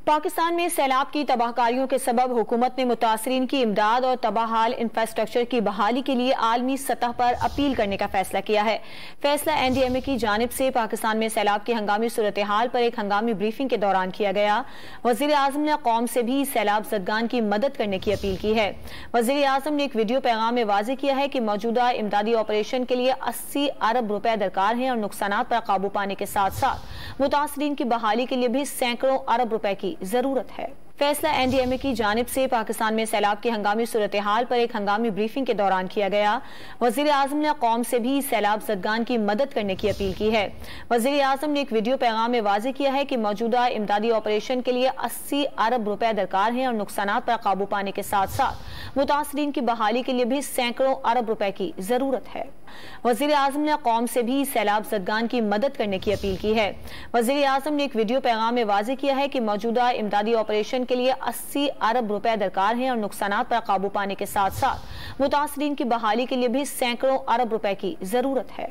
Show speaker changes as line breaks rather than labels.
پاکستان میں سیلاب کی تباہکاریوں کے سبب حکومت نے متاثرین کی امداد اور تباہال انفراسٹرکچر کی بحالی کے لیے عالمی سطح پر اپیل کرنے کا فیصلہ کیا ہے۔ فیصلہ NDMA کی جانب سے پاکستان میں سیلاب کی ہنگامی صورتحال پر ایک ہنگامی بریفنگ کے دوران کیا گیا۔ وزیر اعظم نے قوم سے بھی سیلاب زدگان کی مدد کرنے کی اپیل کی ہے۔ وزیر اعظم نے ایک ویڈیو پیغام میں واضح کیا ہے کہ موجودہ امدادی آپریشن کے لیے 80 ارب روپے درکار ہیں اور نقصانات پر قابو پانے کے ساتھ ساتھ متاثرین کی بحالی کے لیے بھی سینکڑوں ارب روپے کی ضرورت ہے۔ فیصلہ NDMA کی جانب سے پاکستان میں سیلاب کی ہنگامی صورتحال پر ایک ہنگامی بریفنگ کے دوران کیا گیا۔ وزیر اعظم نے قوم سے بھی سیلاب زدگان کی مدد کرنے کی اپیل کی ہے۔ وزیر اعظم نے ایک ویڈیو پیغام میں واضح کیا ہے کہ موجودہ امدادی آپریشن کے لیے 80 ارب روپے درکار ہیں اور نقصانات پر قابو پانے کے ساتھ ساتھ متاثرین کی بحالی کے لیے بھی سینکڑوں ارب روپے کی ضرورت ہے۔ وزیر اعظم نے قوم سے بھی سیلاب زدگان کی مدد کرنے کی اپیل کی ہے۔ وزیر اعظم نے ایک ویڈیو پیغام میں واضح کیا ہے کہ موجودہ امدادی آپریشن کے لیے 80 ارب روپے درکار ہیں اور نقصانات پر قابو پانے کے ساتھ ساتھ متاثرین کی بحالی کے لیے بھی سینکڑوں ارب روپے کی ضرورت ہے۔